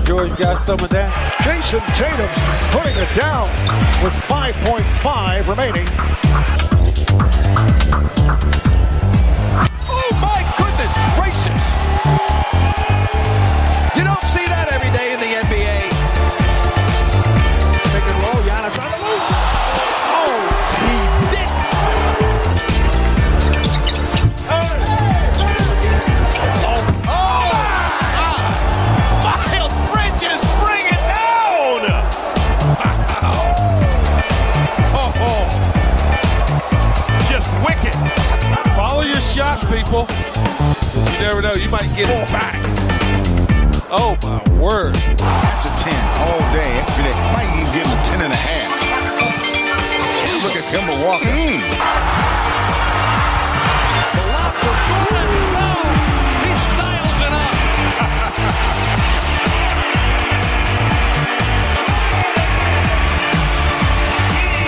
George got some of that. Jason Tatum's putting it down with 5.5 remaining. Oh my goodness gracious! You don't see that every day in the NBA. Pick and roll, Giannis on the loose. Oh, he did. Miles Bridges, bring it down! Oh, just wicked. Follow your shots, people. You never know, you might get it back. Oh my word. That's a 10 all day, every day. Might even give him a 10 and a half. Look at Kemba Walker. The lob for Gordon. No, he styles it up.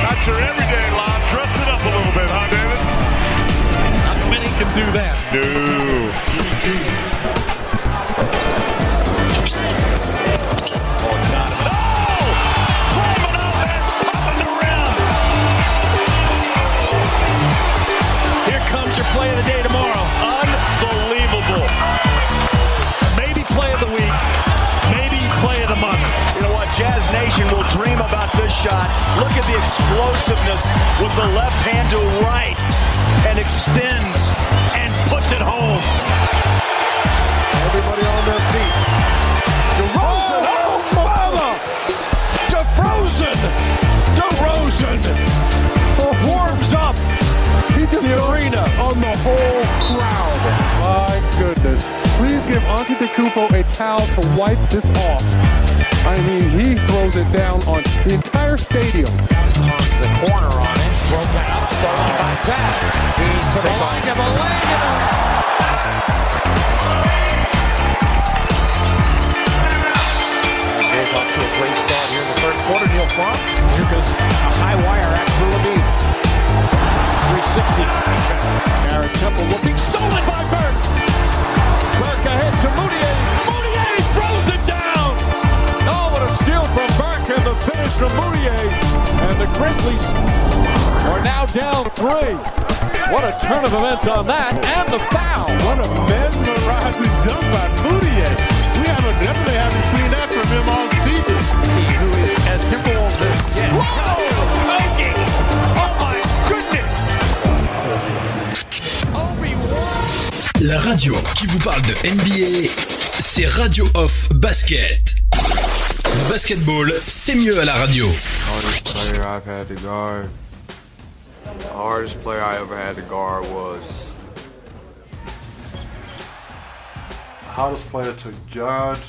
Not your everyday lob. Dress it up a little bit, huh, David? Not many can do that. No. Play of the day tomorrow. Unbelievable. Maybe play of the week. Maybe play of the month. You know what? Jazz Nation will dream about this shot. Look at the explosiveness with the left hand to right and extends and puts it home. Everybody on their feet. DeRozan. Oh, mama! DeRozan warms up the arena on the whole crowd. My goodness. Please give Antetokounmpo a towel to wipe this off. I mean, he throws it down on the entire stadium. Turns the corner on it. Broken up, stolen by Zach. To the line of a leg. Gave up to a great start here in the first quarter. Neil Frank. Here goes a high wire at Drew Levine. 360. Aaron Temple looking stolen by Burke. Burke ahead to Moutier. Moutier throws it down. Oh, what a steal from Burke and the finish from Moutier. And the Grizzlies are now down 3. What a turn of events on that, and the foul. What a mesmerizing dunk by Moutier. We definitely haven't seen that from him all season. He who is as Timberwolves as yet. Whoa! Okay. Oh my goodness! La radio qui vous parle de NBA, c'est Radio Off Basket. Le basketball, c'est mieux à la radio. Hardest player I've had to guard. The hardest player I ever had to guard was. Hardest player to guard.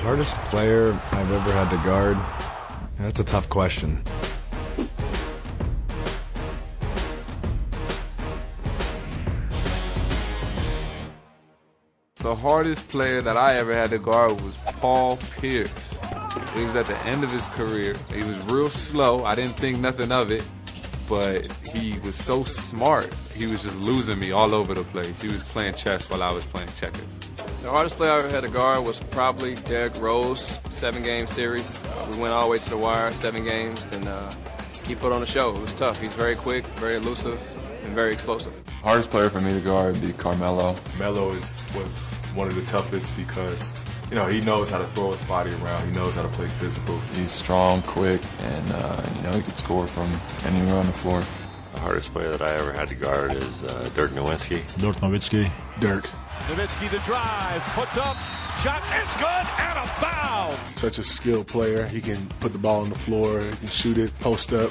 Hardest player I've ever had to guard. That's a tough question. The hardest player that I ever had to guard was Paul Pierce. He was at the end of his career. He was real slow. I didn't think nothing of it, but he was so smart. He was just losing me all over the place. He was playing chess while I was playing checkers. The hardest player I ever had to guard was probably Derrick Rose, 7-game series. We went all the way to the wire, 7 games, and he put on a show. It was tough. He's very quick, very elusive, and very explosive. Hardest player for me to guard would be Carmelo. Melo was one of the toughest because, you know, he knows how to throw his body around. He knows how to play physical. He's strong, quick, and, you know, he can score from anywhere on the floor. The hardest player that I ever had to guard is Dirk Nowitzki. Dirk Nowitzki. Dirk. Nowitzki the drive, puts up, shot, it's good, and a foul. Such a skilled player. He can put the ball on the floor, he can shoot it, post up.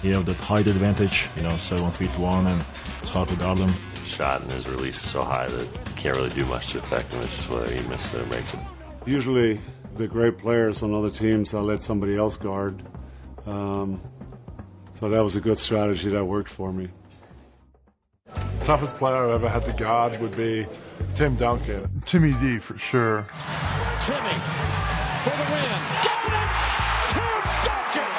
You have that height advantage, 7'1", and it's hard to guard him. Shot and his release is so high that you can't really do much to affect him. It's just whether he misses it or makes it. Usually the great players on other teams, I'll let somebody else guard. So that was a good strategy that worked for me. Toughest player I ever had to guard would be Tim Duncan. Timmy D for sure. Timmy for the win. Got it! Tim Duncan!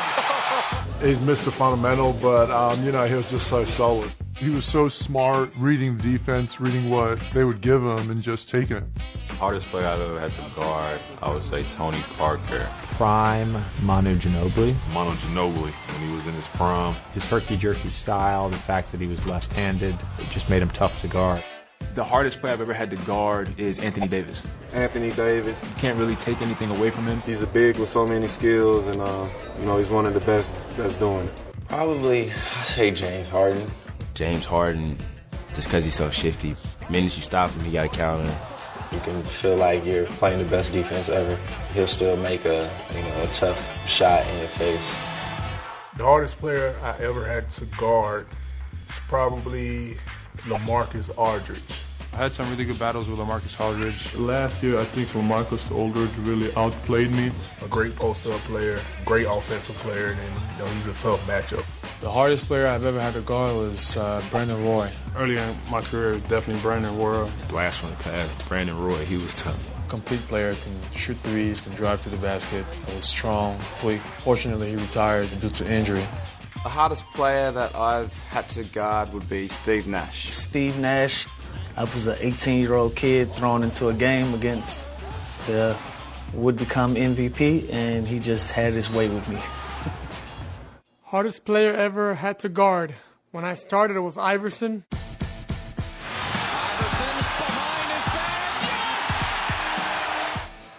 He's Mr. Fundamental, but, he was just so solid. He was so smart, reading the defense, reading what they would give him, and just taking it. Hardest player I've ever had to guard, I would say Tony Parker. Prime Manu Ginobili. Manu Ginobili, when he was in his prime. His herky-jerky style, the fact that he was left-handed, it just made him tough to guard. The hardest player I've ever had to guard is Anthony Davis. Anthony Davis. You can't really take anything away from him. He's a big with so many skills, and he's one of the best that's doing it. Probably, I say James Harden. James Harden, just because he's so shifty. The minute you stop him, you got to counter. You can feel like you're playing the best defense ever. He'll still make a tough shot in your face. The hardest player I ever had to guard is probably LaMarcus Aldridge. I had some really good battles with LaMarcus Aldridge. Last year, I think LaMarcus Aldridge really outplayed me. A great post-up player, great offensive player, and he's a tough matchup. The hardest player I've ever had to guard was Brandon Roy. Earlier in my career, definitely Brandon Roy. Blast from the past, Brandon Roy, he was tough. Complete player, can shoot threes, can drive to the basket. He was strong, quick. Fortunately, he retired due to injury. The hardest player that I've had to guard would be Steve Nash. Steve Nash. I was an 18-year-old kid thrown into a game against the would-become MVP, and he just had his way with me. Hardest player ever had to guard. When I started, it was Iverson. Iverson behind his back.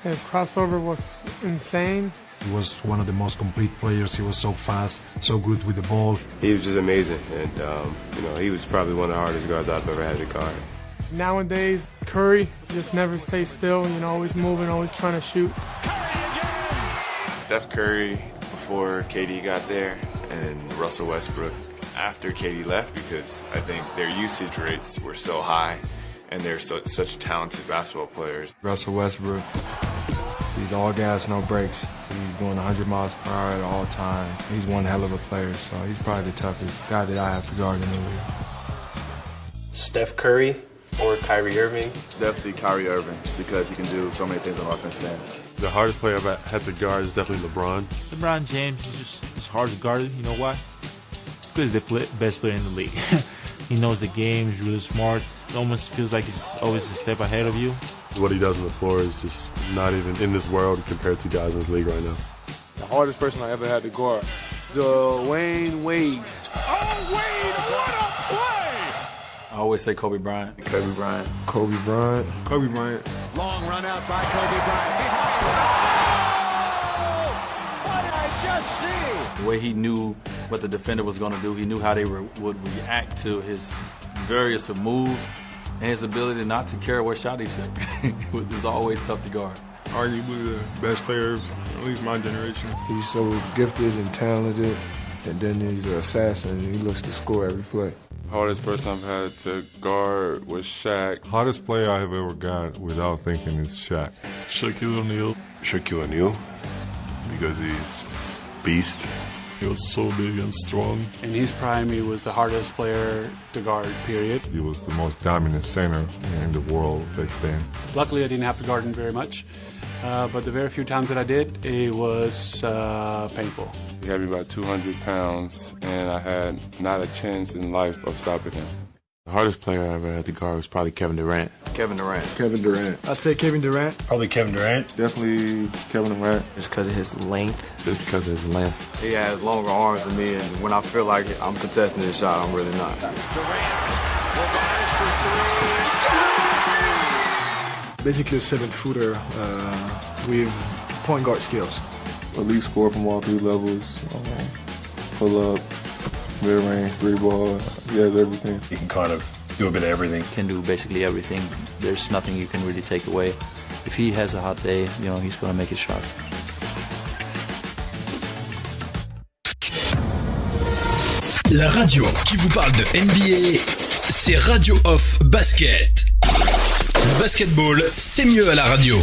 His crossover was insane. He was one of the most complete players. He was so fast, so good with the ball. He was just amazing, and he was probably one of the hardest guards I've ever had to guard. Nowadays, Curry just never stays still, always moving, always trying to shoot. Steph Curry before KD got there, and Russell Westbrook after KD left, because I think their usage rates were so high, and they're such talented basketball players. Russell Westbrook, he's all gas, no brakes. He's going 100 miles per hour at all time. He's one hell of a player, so he's probably the toughest guy that I have to guard in the league. Steph Curry or Kyrie Irving? Definitely Kyrie Irving, because he can do so many things on the offensive end. The hardest player I've had to guard is definitely LeBron. LeBron James is it's hard to guard him. You know why? Because he's the best player in the league. He knows the game, he's really smart. It almost feels like he's always a step ahead of you. What he does on the floor is just not even in this world compared to guys in this league right now. The hardest person I ever had to guard, Dwayne Wade. Oh, Wade, what a play! I always say Kobe Bryant. Kobe Bryant. Kobe Bryant. Kobe Bryant. Long run out by Kobe Bryant. Behind. What did I just see? The way he knew what the defender was going to do, he knew how they would react to his various moves, and his ability not to care what shot he took. It was always tough to guard. Arguably the best player of at least my generation. He's so gifted and talented, and then he's an assassin, and he looks to score every play. Hardest person I've had to guard was Shaq. Hardest player I have ever got without thinking is Shaq. Shaquille O'Neal. Shaquille O'Neal, because he's beast. He was so big and strong. In his prime, he was the hardest player to guard, period. He was the most dominant center in the world back then. Luckily, I didn't have to guard him very much. but the very few times that I did, it was painful. He had me about 200 pounds, and I had not a chance in life of stopping him. The hardest player I ever had to guard was probably Kevin Durant. Kevin Durant. I'd say Kevin Durant. Probably Kevin Durant. Definitely Kevin Durant. Just because of his length. Just because of his length. He has longer arms than me, and when I feel like I'm contesting his shot, I'm really not. Durant will rise for three. Basically a 7-footer with point guard skills. Elite score from all three levels. Pull up, mid-range, 3-ball. He has everything. He can kind of do a bit of everything. Can do basically everything. There's nothing you can really take away. If he has a hot day, he's going to make his shots. La radio qui vous parle de NBA, c'est Radio Off Basket. Le basketball, c'est mieux à la radio.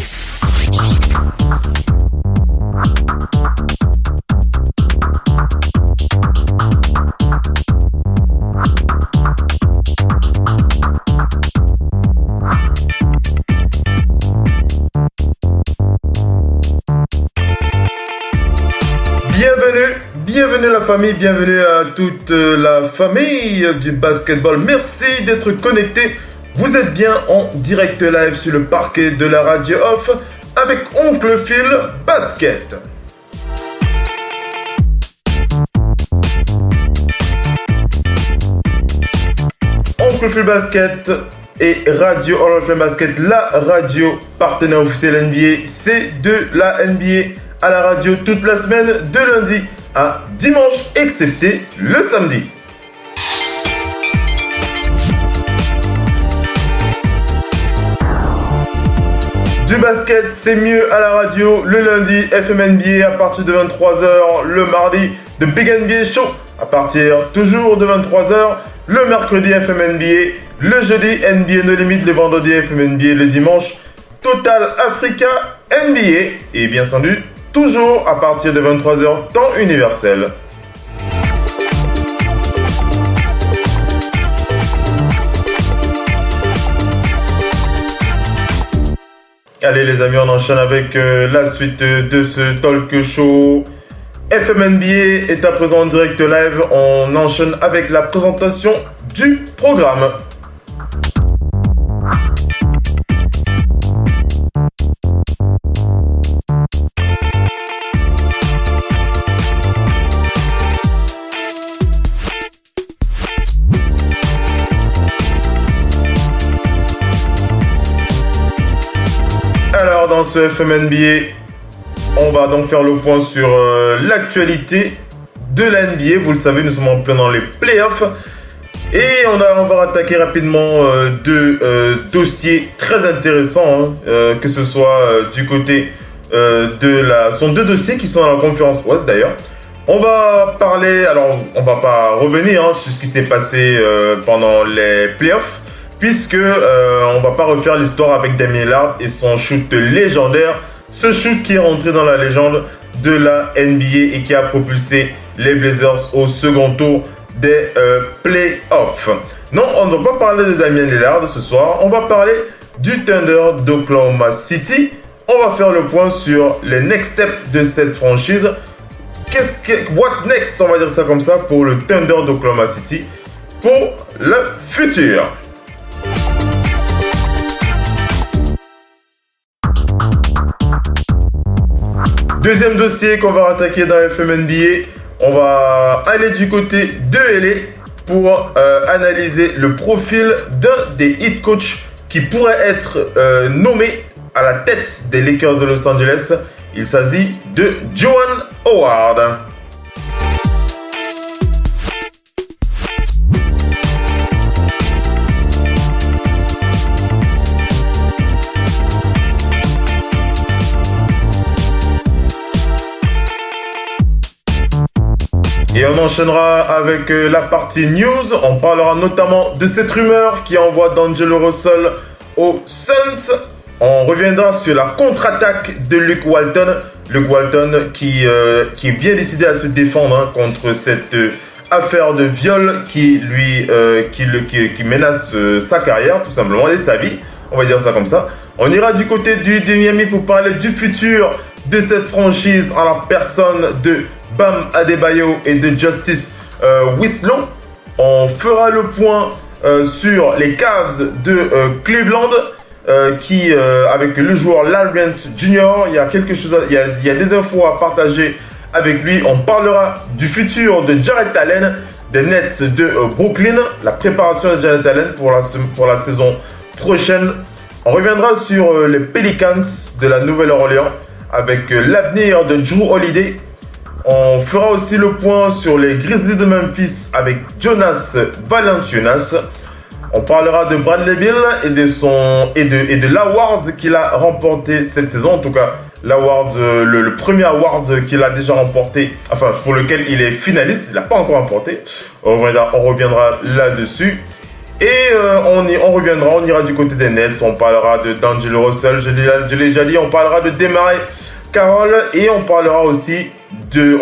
Bienvenue la famille, bienvenue à toute la famille du basketball. Merci d'être connecté. Vous êtes bien en direct live sur le parquet de la Radio Off avec Oncle Phil Basket. Oncle Phil Basket et Radio Off Basket, la radio partenaire officielle NBA. C'est de la NBA à la radio toute la semaine, de lundi à dimanche, excepté le samedi. Du basket, c'est mieux à la radio, le lundi, FM NBA à partir de 23h, le mardi, de Big NBA Show à partir toujours de 23h, le mercredi, FM NBA, le jeudi, NBA No Limit, le vendredi, FM NBA, le dimanche, Total Africa NBA, et bien entendu, toujours à partir de 23h, temps universel. Allez les amis, on enchaîne avec la suite de ce talk show. FM NBA est à présent en direct live. On enchaîne avec la présentation du programme. Alors dans ce FM NBA, on va donc faire le point sur l'actualité de la NBA. Vous le savez, nous sommes en plein dans les playoffs. Et on va attaquer rapidement deux dossiers très intéressants, que ce soit du côté de la... Ce sont deux dossiers qui sont dans la conférence Ouest d'ailleurs. On va parler, alors on va pas revenir sur ce qui s'est passé pendant les playoffs, puisque on va pas refaire l'histoire avec Damian Lillard et son shoot légendaire, ce shoot qui est rentré dans la légende de la NBA et qui a propulsé les Blazers au second tour des playoffs. Non, on ne va pas parler de Damian Lillard ce soir, on va parler du Thunder d'Oklahoma City. On va faire le point sur les next steps de cette franchise. What next, on va dire ça comme ça, pour le Thunder d'Oklahoma City pour le futur. Deuxième dossier qu'on va attaquer dans FM NBA, on va aller du côté de LA pour analyser le profil d'un des hit coachs qui pourrait être nommé à la tête des Lakers de Los Angeles. Il s'agit de Juwan Howard. Et on enchaînera avec la partie news. On parlera notamment de cette rumeur qui envoie D'Angelo Russell aux Suns. On reviendra sur la contre-attaque de Luke Walton. Luke Walton qui est bien décidé à se défendre contre cette affaire de viol qui menace sa carrière tout simplement et sa vie. On va dire ça comme ça. On ira du côté de Miami pour parler du futur de cette franchise en la personne de Bam Adebayo et de Justice Winslow. On fera le point sur les Cavs de Cleveland qui, avec le joueur Larry Nance Jr., il y a quelque chose, il y a des infos à partager avec lui. On parlera du futur de Jarrett Allen des Nets de Brooklyn, la préparation de Jarrett Allen pour la saison prochaine. On reviendra sur les Pelicans de la Nouvelle-Orléans avec l'avenir de Jrue Holiday. On fera aussi le point sur les Grizzlies de Memphis avec Jonas Valanciunas. On parlera de Bradley Beal et de l'award qu'il a remporté cette saison. En tout cas, l'award, le premier award qu'il a déjà remporté, enfin pour lequel il est finaliste, il n'a pas encore remporté. On reviendra là-dessus. Et on ira du côté des Nets. On parlera de D'Angelo Russell, je l'ai déjà dit. On parlera de DeMar Carroll et on ira aussi du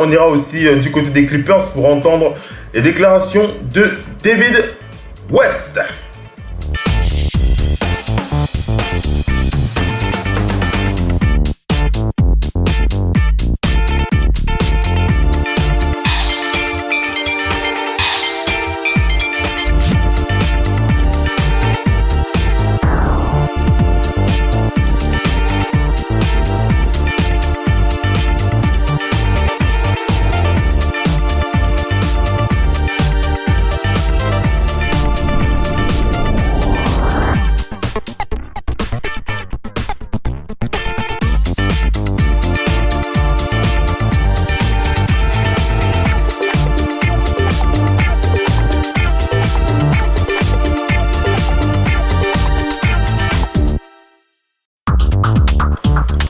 côté des Clippers pour entendre les déclarations de David West.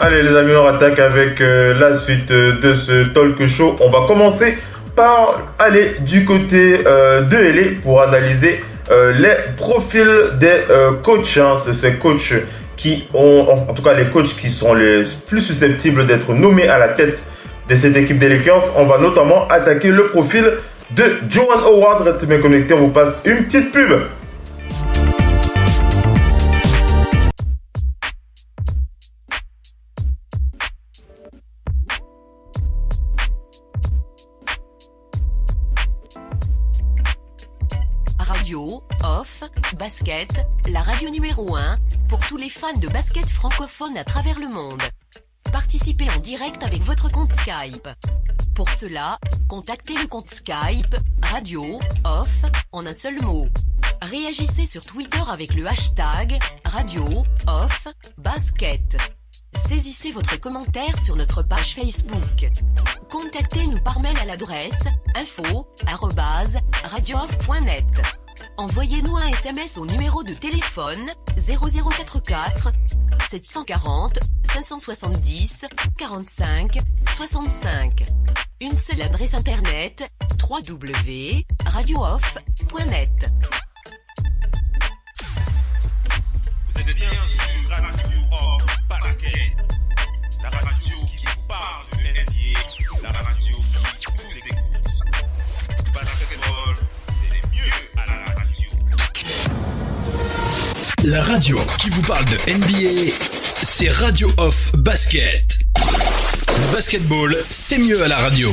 Allez les amis, on attaque avec la suite de ce talk show. On va commencer par aller du côté de LA pour analyser les profils des coachs. C'est ces coachs qui ont, en tout cas les coachs qui sont les plus susceptibles d'être nommés à la tête de cette équipe des Lakers. On va notamment attaquer le profil de Juwan Howard. Restez bien connectés, on vous passe une petite pub. Radio, Off, Basket, la radio numéro 1, pour tous les fans de basket francophone à travers le monde. Participez en direct avec votre compte Skype. Pour cela, contactez le compte Skype, Radio, Off, en un seul mot. Réagissez sur Twitter avec le hashtag, Radio, Off, Basket. Saisissez votre commentaire sur notre page Facebook. Contactez-nous par mail à l'adresse info@radiooff.net. Envoyez-nous un SMS au numéro de téléphone 0044 740 570 45 65. Une seule adresse internet www.radiooff.net. Vous êtes bien sur Radio Off Basket, la radio qui parle de NBA, la radio qui vous écoute. Basketball, c'est mieux à la radio. La radio qui vous parle de NBA, c'est Radio Off Basket. Le basketball, c'est mieux à la radio.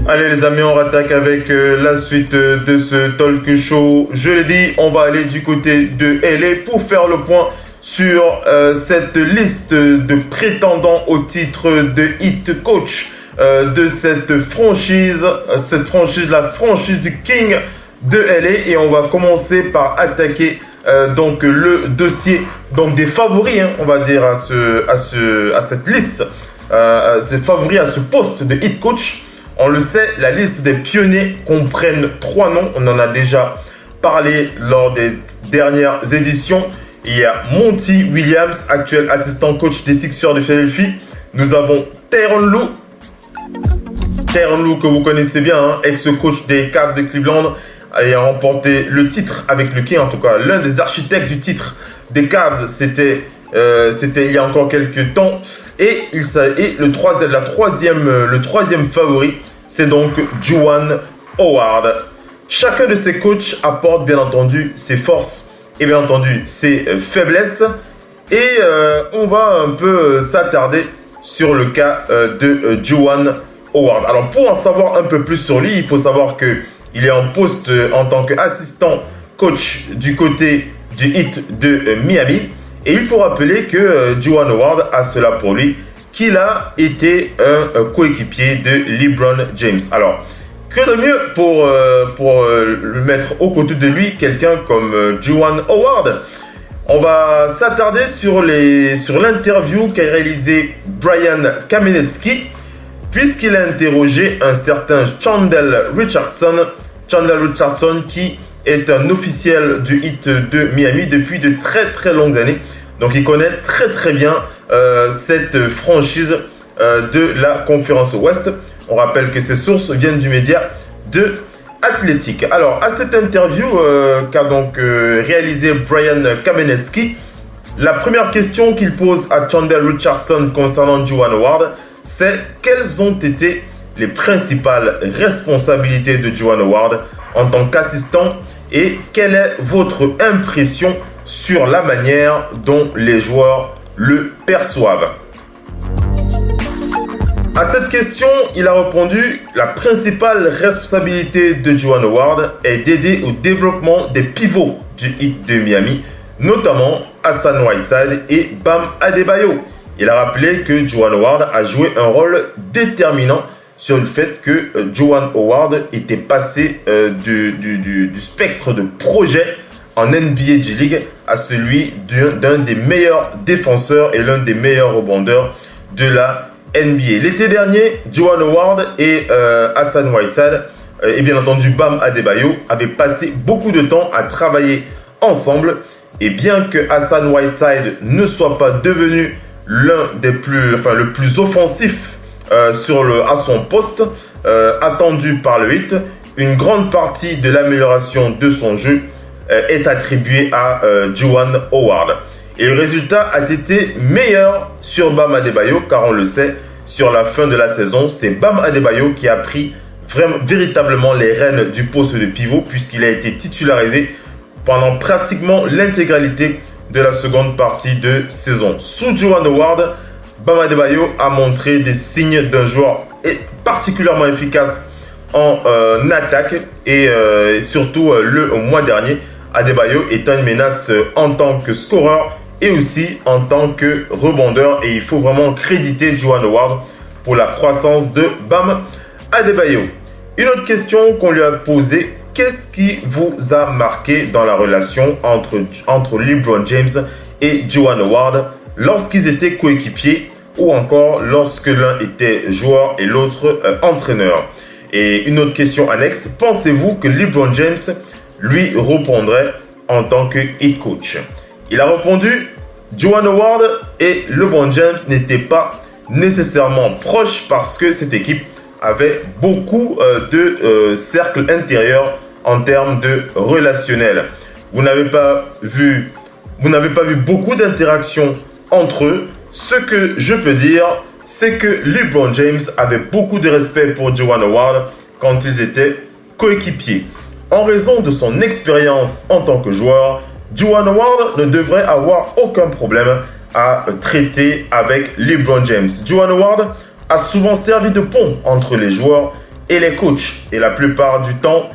Allez les amis, on attaque avec la suite de ce talk show. Je l'ai dit, on va aller du côté de LA pour faire le point sur cette liste de prétendants au titre de hit coach de cette franchise, la franchise du King de LA. Et on va commencer par attaquer donc le dossier donc des favoris, hein, on va dire, à cette liste, des favoris à ce poste de head coach. On le sait, la liste des pionniers comprenne 3 noms. On en a déjà parlé lors des dernières éditions. Il y a Monty Williams, actuel assistant coach des Sixers de Philadelphie. Nous avons Tyronn Lue. Tyronn Lue que vous connaissez bien, hein, ex-coach des Cavs de Cleveland, ayant remporté le titre avec le King, en tout cas l'un des architectes du titre des Cavs, c'était il y a encore quelques temps. Et le troisième favori, c'est donc Juwan Howard. Chacun de ces coachs apporte bien entendu ses forces et bien entendu ses faiblesses. Et on va un peu s'attarder sur le cas de Juwan Howard. Alors pour en savoir un peu plus sur lui, il faut savoir qu'il est en poste en tant qu'assistant coach du côté du Heat de Miami. Et il faut rappeler que Juwan Howard a cela pour lui, qu'il a été un coéquipier de LeBron James. Alors, que de mieux pour le mettre aux côtés de lui, quelqu'un comme Juwan Howard. On va s'attarder sur l'interview qu'a réalisé Brian Kamenetsky, puisqu'il a interrogé un certain Chandler Richardson. Chandler Richardson qui est un officiel du Heat de Miami depuis de très très longues années. Donc il connaît très très bien cette franchise de la conférence Ouest. On rappelle que ces sources viennent du média de Athletic. Alors à cette interview qu'a donc réalisé Brian Kamenetsky, la première question qu'il pose à Chandler Richardson concernant Juwan Howard, c'est quelles ont été les principales responsabilités de Juwan Howard en tant qu'assistant et quelle est votre impression sur la manière dont les joueurs le perçoivent. À cette question, il a répondu « La principale responsabilité de Juwan Howard est d'aider au développement des pivots du Heat de Miami, notamment Hassan Whiteside et Bam Adebayo. » Il a rappelé que Juwan Howard a joué un rôle déterminant sur le fait que Juwan Howard était passé du spectre de projet en NBA G-League à celui d'un des meilleurs défenseurs et l'un des meilleurs rebondeurs de la NBA. L'été dernier, Juwan Howard et Hassan Whiteside et bien entendu Bam Adebayo avaient passé beaucoup de temps à travailler ensemble. Et bien que Hassan Whiteside ne soit pas devenu le plus offensif à son poste attendu par le Heat, une grande partie de l'amélioration de son jeu est attribuée à Juwan Howard. Et le résultat a été meilleur sur Bam Adebayo, car on le sait, sur la fin de la saison, c'est Bam Adebayo qui a pris véritablement les rênes du poste de pivot, puisqu'il a été titularisé pendant pratiquement l'intégralité de la seconde partie de saison. Sous Juwan Howard, Bam Adebayo a montré des signes d'un joueur particulièrement efficace en attaque et surtout le mois dernier, Adebayo est une menace en tant que scoreur et aussi en tant que rebondeur, et il faut vraiment créditer Juwan Howard pour la croissance de Bam Adebayo. Une autre question qu'on lui a posée: qu'est-ce qui vous a marqué dans la relation entre LeBron James et Juwan Howard lorsqu'ils étaient coéquipiers ou encore lorsque l'un était joueur et l'autre entraîneur? Et une autre question annexe: pensez-vous que LeBron James lui répondrait en tant que head coach? Il a répondu: Juwan Howard et LeBron James n'étaient pas nécessairement proches parce que cette équipe avait beaucoup de cercles intérieurs en termes de relationnel. Vous n'avez pas vu beaucoup d'interactions entre eux. Ce que je peux dire, c'est que LeBron James avait beaucoup de respect pour Juwan Howard quand ils étaient coéquipiers. En raison de son expérience en tant que joueur, Juwan Howard ne devrait avoir aucun problème à traiter avec LeBron James. Juwan Howard a souvent servi de pont entre les joueurs et les coachs. Et la plupart du temps,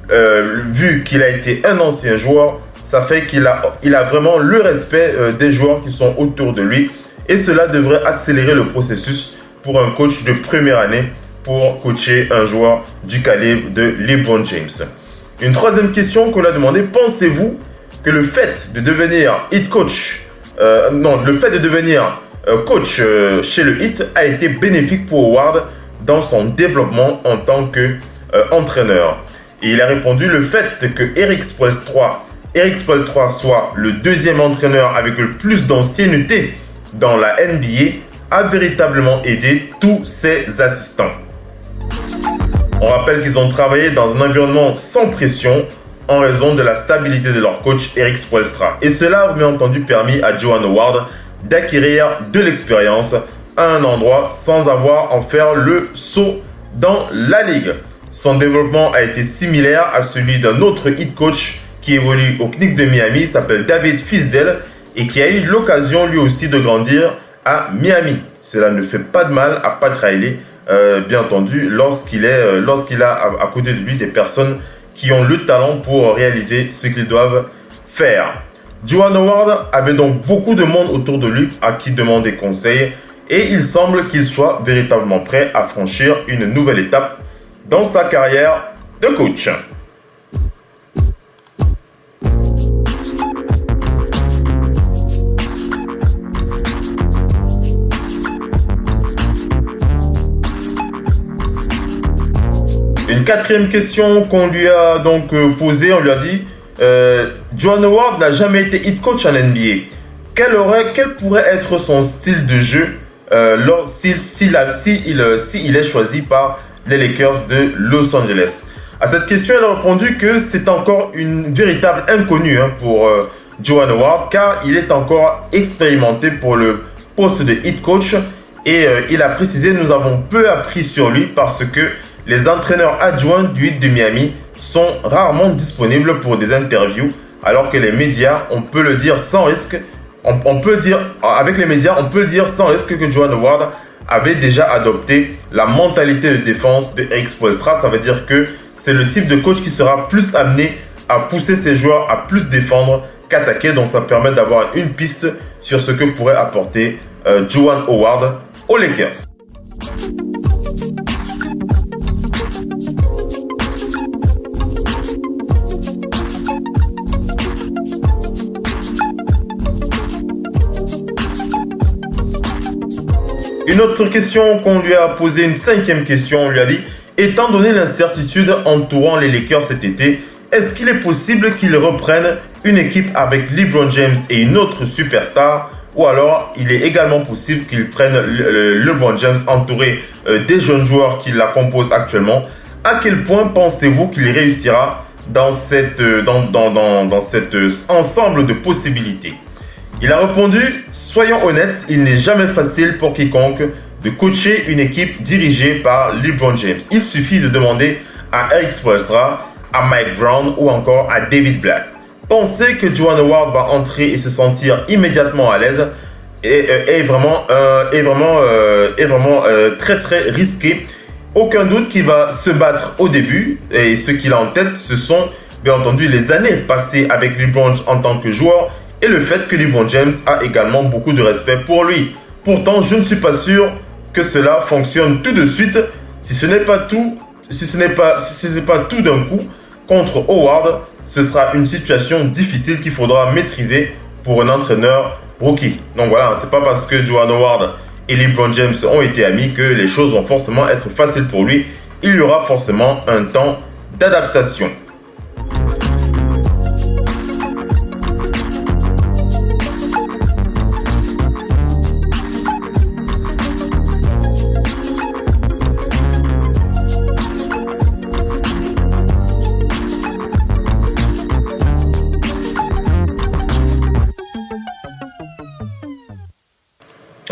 vu qu'il a été un ancien joueur, ça fait qu'il a vraiment le respect des joueurs qui sont autour de lui. Et cela devrait accélérer le processus pour un coach de première année pour coacher un joueur du calibre de LeBron James. Une troisième question qu'on a demandé: pensez-vous que le fait de devenir Heat coach, coach chez le Heat a été bénéfique pour Howard dans son développement en tant qu'entraîneur. Et il a répondu le fait que Eric Spoelstra soit le deuxième entraîneur avec le plus d'ancienneté dans la NBA a véritablement aidé tous ses assistants. On rappelle qu'ils ont travaillé dans un environnement sans pression en raison de la stabilité de leur coach Eric Spoelstra. Et cela a bien entendu permis à Juwan Howard d'acquérir de l'expérience à un endroit sans avoir à en faire le saut dans la ligue. Son développement a été similaire à celui d'un autre Heat coach qui évolue aux Knicks de Miami, s'appelle David Fizdale, et qui a eu l'occasion lui aussi de grandir à Miami. Cela ne fait pas de mal à Pat Riley, bien entendu, lorsqu'il a à côté de lui des personnes qui ont le talent pour réaliser ce qu'ils doivent faire. Juwan Howard avait donc beaucoup de monde autour de lui à qui demander conseil, et il semble qu'il soit véritablement prêt à franchir une nouvelle étape dans sa carrière de coach. Une quatrième question qu'on lui a donc posée, on lui a dit Juwan Howard n'a jamais été Heat coach en NBA. Quel pourrait être son style de jeu s'il est choisi par les Lakers de Los Angeles? À cette question, elle a répondu que c'est encore une véritable inconnue pour Juwan Howard, car il est encore expérimenté pour le poste de Heat coach, et il a précisé: nous avons peu appris sur lui parce que les entraîneurs adjoints du Heat de Miami sont rarement disponibles pour des interviews, alors que les médias, on peut le dire sans risque, avec les médias, on peut le dire sans risque que Juwan Howard avait déjà adopté la mentalité de défense de Eric Spoelstra. Ça veut dire que c'est le type de coach qui sera plus amené à pousser ses joueurs à plus défendre qu'attaquer. Donc ça permet d'avoir une piste sur ce que pourrait apporter Juwan Howard aux Lakers. Une autre question qu'on lui a posée, une cinquième question, on lui a dit: étant donné l'incertitude entourant les Lakers cet été, est-ce qu'il est possible qu'ils reprennent une équipe avec LeBron James et une autre superstar, ou alors il est également possible qu'ils prennent LeBron James entouré des jeunes joueurs qui la composent actuellement? À quel point pensez-vous qu'il réussira dans cet ensemble de possibilités? Il a répondu: soyons honnêtes, il n'est jamais facile pour quiconque de coacher une équipe dirigée par LeBron James. Il suffit de demander à Eric Spoelstra, à Mike Brown ou encore à David Blatt. Penser que Juwan Howard va entrer et se sentir immédiatement à l'aise est vraiment très très risqué. Aucun doute qu'il va se battre au début, et ce qu'il a en tête, ce sont bien entendu les années passées avec LeBron en tant que joueur, et le fait que LeBron James a également beaucoup de respect pour lui. Pourtant, je ne suis pas sûr que cela fonctionne tout de suite, si ce n'est pas tout d'un coup. Contre Howard, ce sera une situation difficile qu'il faudra maîtriser pour un entraîneur rookie. Donc voilà, c'est pas parce que Juwan Howard et LeBron James ont été amis que les choses vont forcément être faciles pour lui. Il y aura forcément un temps d'adaptation.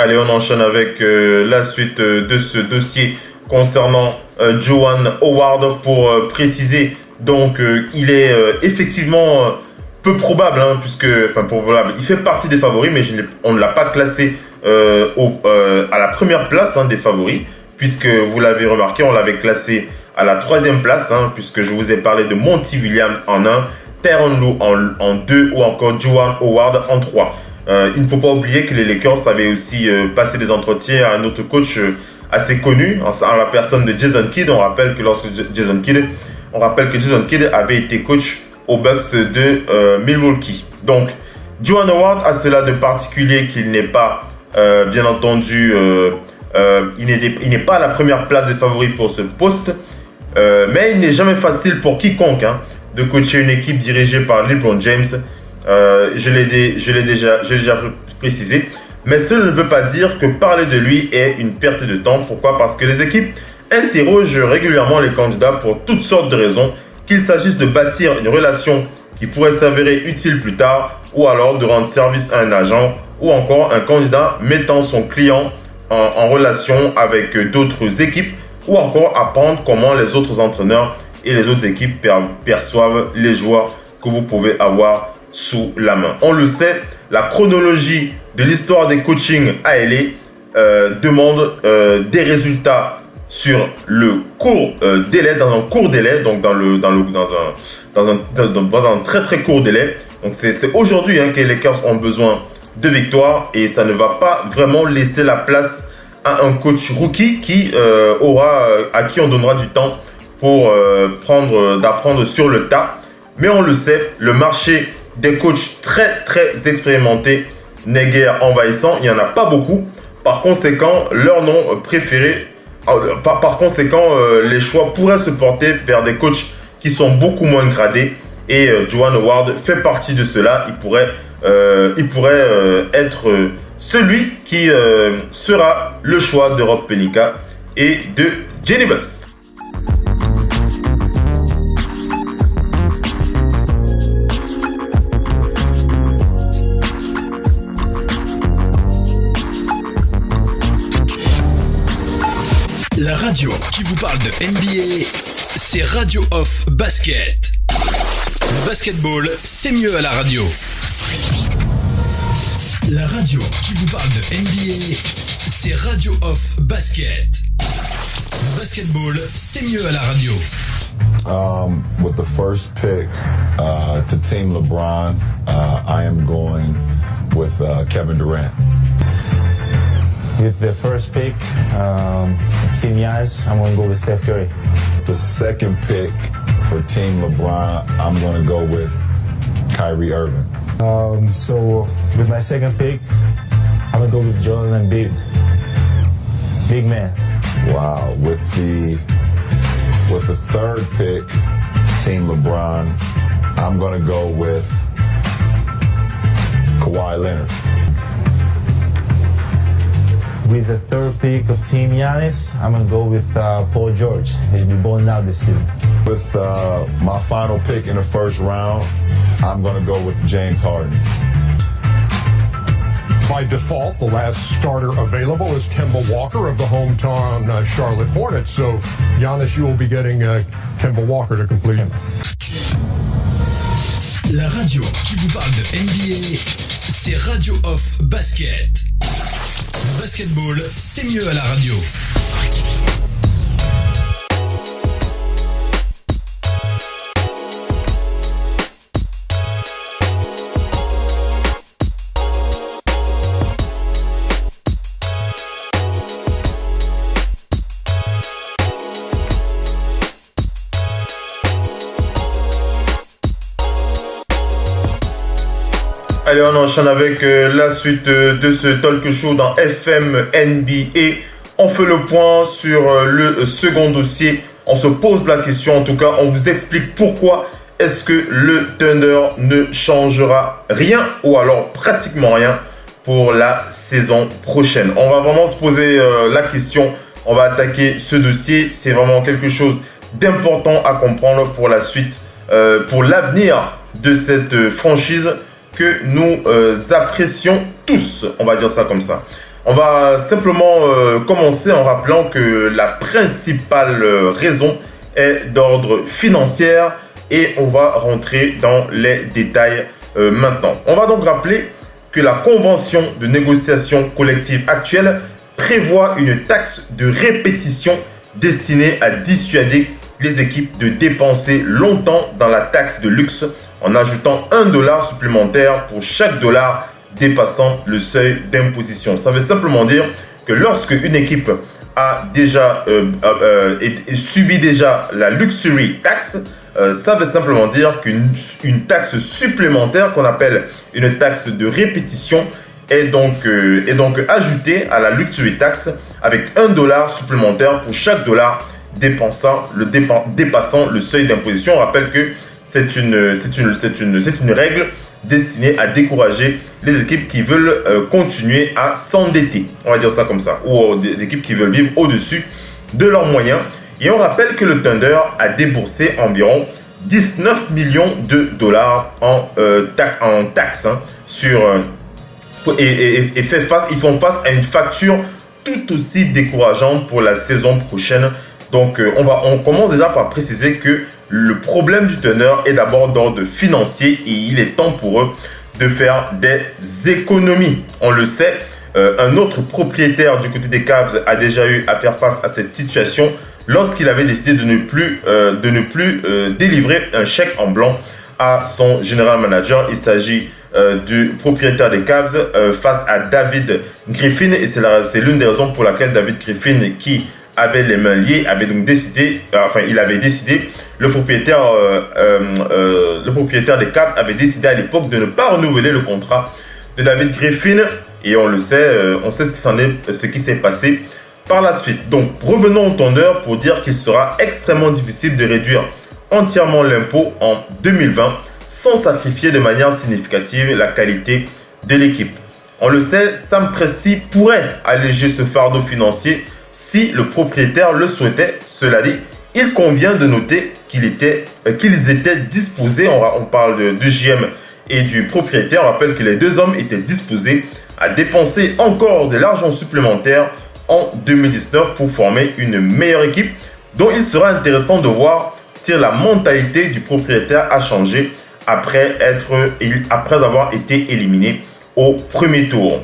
Allez, on enchaîne avec la suite de ce dossier concernant Juwan Howard. Pour préciser, donc il est effectivement peu probable, probable. Il fait partie des favoris, mais on ne l'a pas classé à la première place des favoris, puisque vous l'avez remarqué, on l'avait classé à la 3e place, puisque je vous ai parlé de Monty Williams en 1, Tyronn Lue en 2 ou encore Juwan Howard en 3. Il ne faut pas oublier que les Lakers avaient aussi passé des entretiens à un autre coach assez connu, en la personne de Jason Kidd. On rappelle que Jason Kidd avait été coach aux Bucks de Milwaukee. Donc, Juwan Howard a cela de particulier qu'il n'est pas, bien entendu, il n'est pas à la première place des favoris pour ce poste, mais il n'est jamais facile pour quiconque de coacher une équipe dirigée par LeBron James. Je l'ai déjà précisé, mais cela ne veut pas dire que parler de lui est une perte de temps. Pourquoi? Parce que les équipes interrogent régulièrement les candidats pour toutes sortes de raisons, qu'il s'agisse de bâtir une relation qui pourrait s'avérer utile plus tard, ou alors de rendre service à un agent, ou encore un candidat mettant son client en relation avec d'autres équipes, ou encore apprendre comment les autres entraîneurs et les autres équipes perçoivent les joueurs que vous pouvez avoir sous la main. On le sait, la chronologie de l'histoire des coachings à LA demande des résultats sur le court délai, dans un court délai, donc dans un très très court délai. Donc c'est aujourd'hui que les Lakers ont besoin de victoires, et ça ne va pas vraiment laisser la place à un coach rookie à qui on donnera du temps pour d'apprendre sur le tas. Mais on le sait, le marché des coachs très très expérimentés n'est guère envahissant. Il n'y en a pas beaucoup. Par conséquent, leur nom préféré, les choix pourraient se porter vers des coachs qui sont beaucoup moins gradés. Et Juwan Howard fait partie de cela. Il pourrait être celui qui sera le choix de Rob Pelinka et de Jeanie Buss. La radio qui vous parle de NBA, c'est Radio Off Basket. Le basketball, c'est mieux à la radio. La radio qui vous parle de NBA, c'est Radio Off Basket. Le basketball, c'est mieux à la radio. With the first pick to Team LeBron, I am going with Kevin Durant. With the first pick, Team Giannis, I'm going to go with Steph Curry. The second pick for Team LeBron, I'm going to go with Kyrie Irving. So with my second pick, I'm going to go with Joel Embiid. Big man. Wow. With the third pick, Team LeBron, I'm going to go with Kawhi Leonard. With the third pick of Team Giannis, I'm going to go with Paul George. He'll be balling out this season. With my final pick in the first round, I'm going to go with James Harden. By default, the last starter available is Kemba Walker of the hometown Charlotte Hornets. So, Giannis, you will be getting Kemba Walker to complete him. La radio qui vous parle de NBA, c'est Radio Off Basket. Le basketball, c'est mieux à la radio. Allez, on enchaîne avec la suite de ce talk show dans FM NBA. On fait le point sur le second dossier. On se pose la question, en tout cas, on vous explique pourquoi est-ce que le Thunder ne changera rien, ou alors pratiquement rien, pour la saison prochaine. On va vraiment se poser la question. On va attaquer ce dossier. C'est vraiment quelque chose d'important à comprendre pour la suite, pour l'avenir de cette franchise que nous apprécions tous, on va dire ça comme ça. On va simplement commencer en rappelant que la principale raison est d'ordre financier, et on va rentrer dans les détails maintenant. On va donc rappeler que la convention de négociation collective actuelle prévoit une taxe de répétition destinée à dissuader les équipes de dépenser longtemps dans la taxe de luxe en ajoutant $1 supplémentaire pour chaque dollar dépassant le seuil d'imposition. Ça veut simplement dire que lorsque une équipe a déjà subi la luxury tax, Ça veut simplement dire qu'une taxe supplémentaire qu'on appelle une taxe de répétition est donc ajoutée à la luxury tax avec $1 supplémentaire pour chaque dollar dépassant le seuil d'imposition. On rappelle que c'est une règle destinée à décourager les équipes qui veulent continuer à s'endetter, on va dire ça comme ça, ou des équipes qui veulent vivre au-dessus de leurs moyens. Et on rappelle que le Thunder a déboursé environ 19 millions de dollars en taxes ils font face à une facture tout aussi décourageante pour la saison prochaine. Donc on commence déjà par préciser que le problème du Thunder est d'abord d'ordre financier et il est temps pour eux de faire des économies. On le sait, un autre propriétaire du côté des Cavs a déjà eu à faire face à cette situation lorsqu'il avait décidé de ne plus délivrer un chèque en blanc à son general manager. Il s'agit du propriétaire des Cavs face à David Griffin, et c'est l'une des raisons pour laquelle David Griffin, qui avait les mains liées, avait donc décidé, le propriétaire des Cavs avait décidé à l'époque de ne pas renouveler le contrat de David Griffin, et on le sait, on sait ce qui s'est passé par la suite. Donc revenons au Thunder pour dire qu'il sera extrêmement difficile de réduire entièrement l'impôt en 2020 sans sacrifier de manière significative la qualité de l'équipe. On le sait, Sam Presti pourrait alléger ce fardeau financier si le propriétaire le souhaitait. Cela dit, il convient de noter qu'ils étaient disposés, on parle du GM et du propriétaire, on rappelle que les deux hommes étaient disposés à dépenser encore de l'argent supplémentaire en 2019 pour former une meilleure équipe, dont il sera intéressant de voir si la mentalité du propriétaire a changé après avoir été éliminé au premier tour.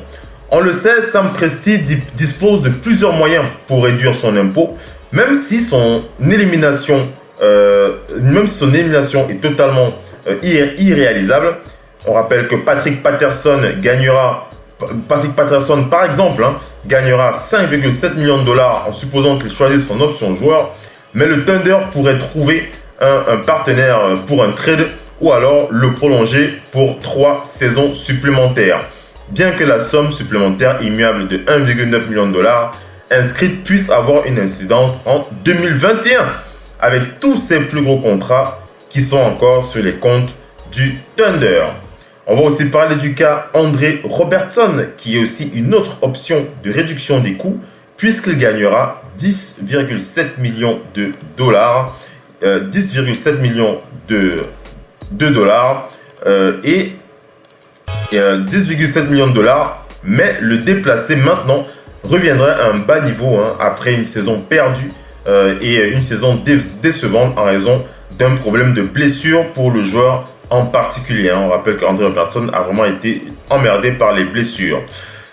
On le sait, Sam Presti dispose de plusieurs moyens pour réduire son impôt, même si son élimination est totalement irréalisable. On rappelle que Patrick Patterson, par exemple, gagnera 5,7 millions de dollars en supposant qu'il choisisse son option joueur, mais le Thunder pourrait trouver un partenaire pour un trade ou alors le prolonger pour 3 saisons supplémentaires. Bien que la somme supplémentaire immuable de 1,9 million de dollars inscrite puisse avoir une incidence en 2021 avec tous ces plus gros contrats qui sont encore sur les comptes du Thunder. On va aussi parler du cas André Robertson, qui est aussi une autre option de réduction des coûts puisqu'il gagnera 10,7 millions de dollars. 10,7 millions de dollars et 10,7 millions de dollars, mais le déplacer maintenant reviendrait à un bas niveau après une saison perdue et une saison décevante en raison d'un problème de blessure pour le joueur en particulier. On rappelle qu'André Robertson a vraiment été emmerdé par les blessures.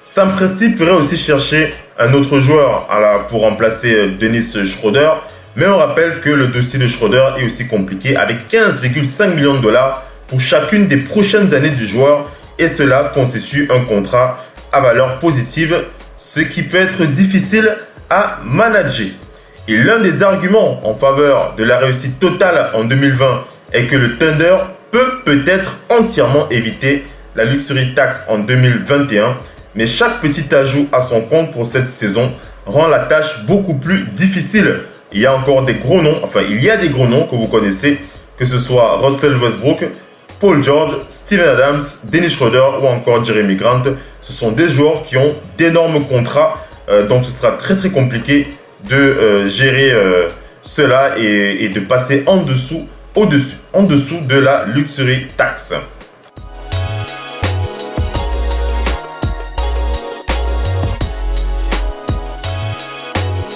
Sam Presti pourrait aussi chercher un autre joueur pour remplacer Dennis Schroeder, mais on rappelle que le dossier de Schroeder est aussi compliqué avec 15,5 millions de dollars pour chacune des prochaines années du joueur, et cela constitue un contrat à valeur positive, ce qui peut être difficile à manager. Et l'un des arguments en faveur de la réussite totale en 2020 est que le Thunder peut-être entièrement éviter la luxury tax en 2021, mais chaque petit ajout à son compte pour cette saison rend la tâche beaucoup plus difficile. Il y a des gros noms que vous connaissez, que ce soit Russell Westbrook, Paul George, Steven Adams, Dennis Schroeder ou encore Jeremy Grant. Ce sont des joueurs qui ont d'énormes contrats, donc ce sera très très compliqué de gérer cela et de passer en dessous de la luxury tax.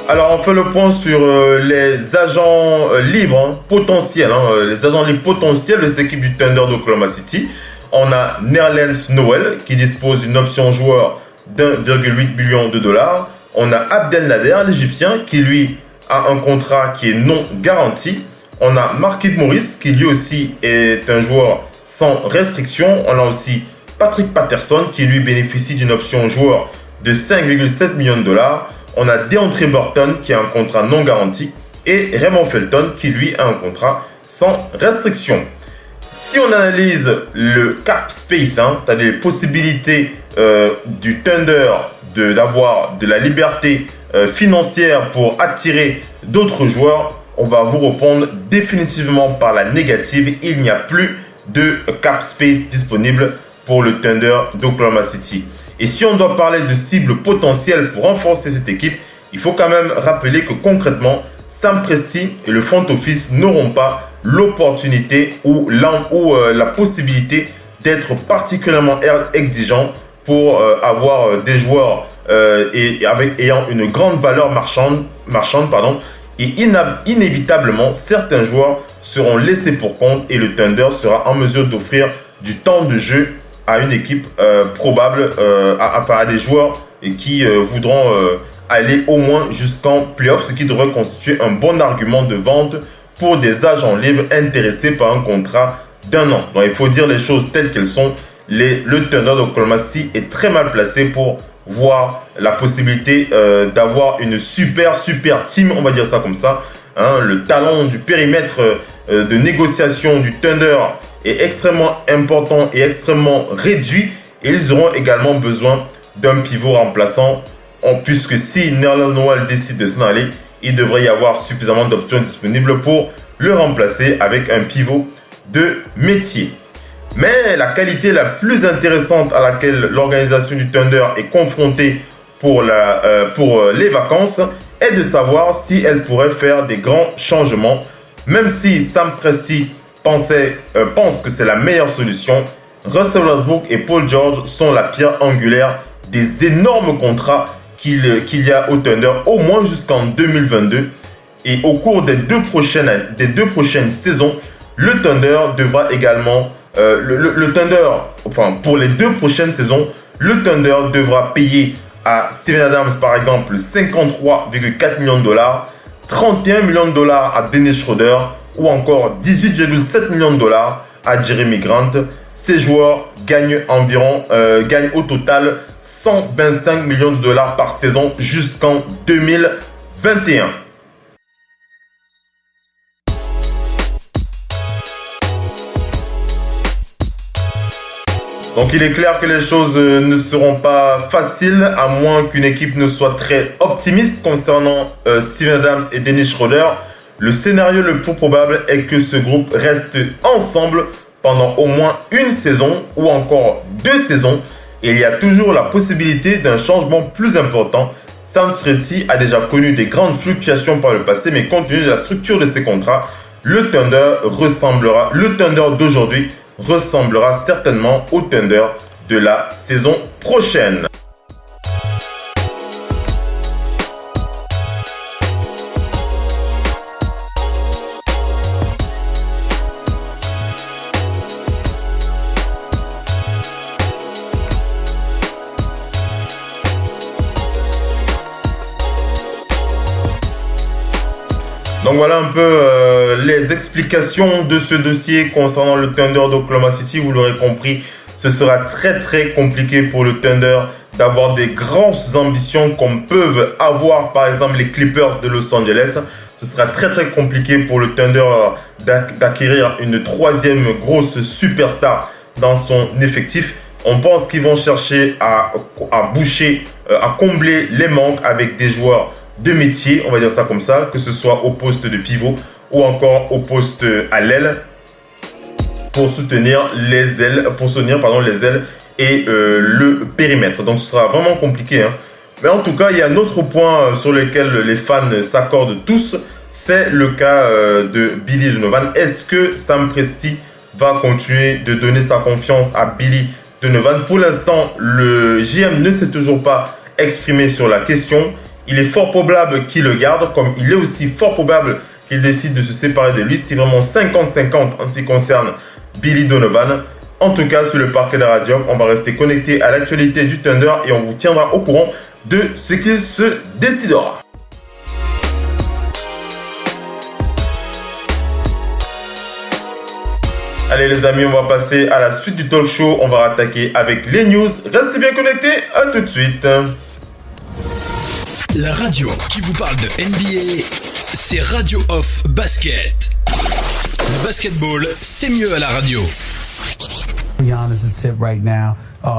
Alors on fait le point sur les agents libres potentiels, les agents libres potentiels de cette équipe du Thunder d'Oklahoma City. On a Nerlens Noel qui dispose d'une option joueur d'1,8 million de dollars. On a Abdel Nader, l'Égyptien, qui lui a un contrat qui est non garanti. On a Markieff Morris qui lui aussi est un joueur sans restriction. On a aussi Patrick Patterson qui lui bénéficie d'une option joueur de 5,7 millions de dollars. On a DeAndre Burton qui a un contrat non garanti et Raymond Felton qui lui a un contrat sans restriction. Si on analyse le cap space, c'est-à-dire les possibilités du Thunder d'avoir de la liberté financière pour attirer d'autres joueurs, on va vous répondre définitivement par la négative. Il n'y a plus de cap space disponible pour le Thunder d'Oklahoma City. Et si on doit parler de cibles potentielles pour renforcer cette équipe, il faut quand même rappeler que concrètement, Sam Presti et le front office n'auront pas l'opportunité ou la possibilité d'être particulièrement exigeants pour avoir des joueurs ayant une grande valeur marchande, et inévitablement certains joueurs seront laissés pour compte et le Thunder sera en mesure d'offrir du temps de jeu à une équipe probable, à des joueurs qui voudront aller au moins jusqu'en playoff, ce qui devrait constituer un bon argument de vente pour des agents libres intéressés par un contrat d'1 an. Donc il faut dire les choses telles qu'elles sont. Le Thunder d'Oklahoma City est très mal placé pour voir la possibilité d'avoir une super team, on va dire ça comme ça. Le talent du périmètre de négociation du Thunder est extrêmement important et extrêmement réduit. Et ils auront également besoin d'un pivot remplaçant. Puisque si Nerlens Noel décide de s'en aller, il devrait y avoir suffisamment d'options disponibles pour le remplacer avec un pivot de métier. Mais la qualité la plus intéressante à laquelle l'organisation du Thunder est confrontée pour les vacances est de savoir si elle pourrait faire des grands changements. Même si Sam Presti pense que c'est la meilleure solution, Russell Westbrook et Paul George sont la pierre angulaire des énormes contrats qu'il y a au Thunder, au moins jusqu'en 2022. Et au cours des deux prochaines saisons, le Thunder devra également... pour les 2 prochaines saisons, le Thunder devra payer à Steven Adams, par exemple, 53,4 millions de dollars, 31 millions de dollars à Dennis Schroeder ou encore 18,7 millions de dollars à Jeremy Grant. Ces joueurs gagnent au total 125 millions de dollars par saison jusqu'en 2021. Donc il est clair que les choses ne seront pas faciles, à moins qu'une équipe ne soit très optimiste concernant Steven Adams et Dennis Schroeder. Le scénario le plus probable est que ce groupe reste ensemble pendant au moins une saison ou encore 2 saisons. Et il y a toujours la possibilité d'un changement plus important. Sam Presti a déjà connu des grandes fluctuations par le passé, mais compte tenu de la structure de ses contrats, le Thunder d'aujourd'hui ressemblera certainement au Thunder de la saison prochaine. Donc voilà un peu les explications de ce dossier concernant le Thunder d'Oklahoma City. Vous l'aurez compris, ce sera très compliqué pour le Thunder d'avoir des grandes ambitions comme peuvent avoir par exemple les Clippers de Los Angeles. Ce sera très compliqué pour le Thunder d'acquérir une 3e grosse superstar dans son effectif. On pense qu'ils vont chercher à combler les manques avec des joueurs de métier, on va dire ça comme ça, que ce soit au poste de pivot ou encore au poste à l'aile pour soutenir les ailes et le périmètre. Donc ce sera vraiment compliqué. Mais en tout cas, il y a un autre point sur lequel les fans s'accordent tous, c'est le cas de Billy Donovan. Est-ce que Sam Presti va continuer de donner sa confiance à Billy Donovan? Pour l'instant, le GM ne s'est toujours pas exprimé sur la question. Il est fort probable qu'il le garde, comme il est aussi fort probable qu'il décide de se séparer de lui. C'est vraiment 50-50 en ce qui concerne Billy Donovan. En tout cas, sur le parquet de la radio, on va rester connecté à l'actualité du Thunder et on vous tiendra au courant de ce qu'il se décidera. Allez les amis, on va passer à la suite du talk show. On va attaquer avec les news. Restez bien connectés, à tout de suite. La radio qui vous parle de NBA, c'est Radio Off Basket. Le basketball, c'est mieux à la radio. Giannis's tip right now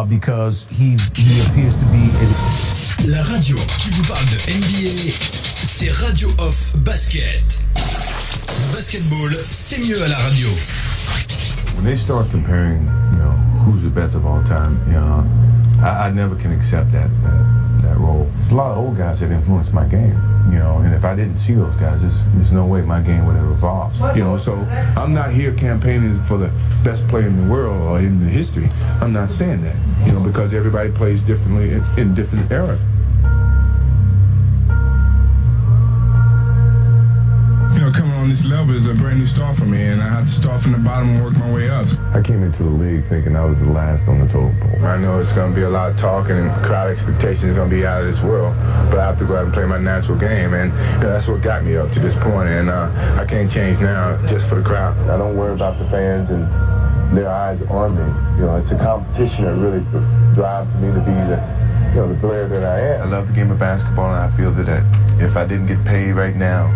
because he appears to be in... La radio qui vous parle de NBA, c'est Radio Off Basket. Le basketball, c'est mieux à la radio. When they start comparing, who's the best of all time, I never can accept that role. There's a lot of old guys that influenced my game, and if I didn't see those guys, there's no way my game would have evolved. So I'm not here campaigning for the best player in the world or in the history. I'm not saying that, because everybody plays differently in different eras. Coming on this level is a brand new start for me, and I have to start from the bottom and work my way up. I came into the league thinking I was the last on the totem pole. I know it's going to be a lot of talking, and crowd expectations are going to be out of this world, but I have to go out and play my natural game, and that's what got me up to this point, and I can't change now just for the crowd. I don't worry about the fans and their eyes on me. It's a competition that really drives me to be the player that I am. I love the game of basketball, and I feel that if I didn't get paid right now,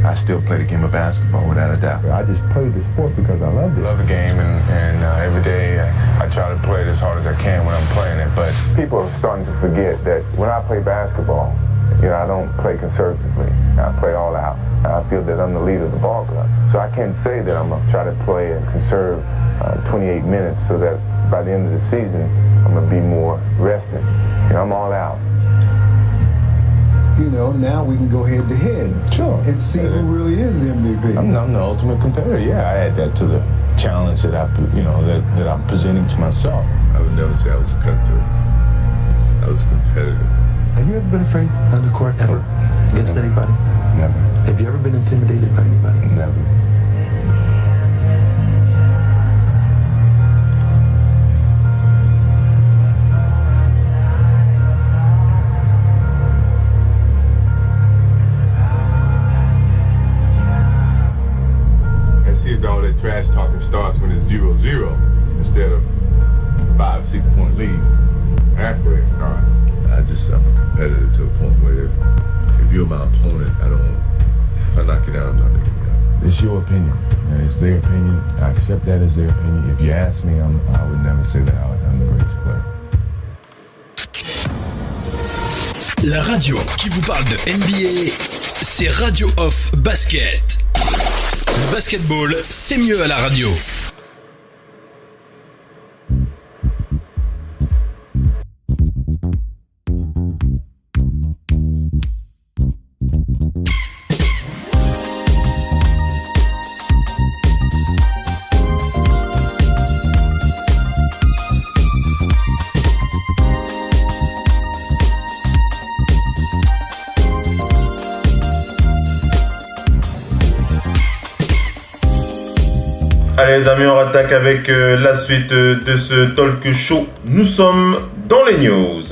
I still play the game of basketball without a doubt. I just played the sport because I loved it. I love the game, and every day I try to play it as hard as I can when I'm playing it. But people are starting to forget that when I play basketball, I don't play conservatively. I play all out. I feel that I'm the leader of the ball club. So I can't say that I'm going to try to play and conserve 28 minutes so that by the end of the season, I'm going to be more rested. I'm all out. Now we can go head to head. Sure. And see who really is MVP. I'm the ultimate competitor. Yeah, I add that to the challenge that that I'm presenting to myself. I would never say I was a cutthroat. I was a competitor. Have you ever been afraid on the court ever? Against anybody? Never. Have you ever been intimidated by anybody? Never. All that trash talking starts when it's 0-0 instead of 5-6 point lead. Halfway, all right. I'm a competitor to a point where if you're my opponent, if I knock you down, I'm not picking you up. It's your opinion, and it's their opinion. I accept that as their opinion. If you ask me, I would never say that I'm the greatest player. La radio qui vous parle de NBA, c'est Radio Off Basket. Le basketball, c'est mieux à la radio. Allez les amis, on attaque avec la suite de ce talk show. Nous sommes dans les news.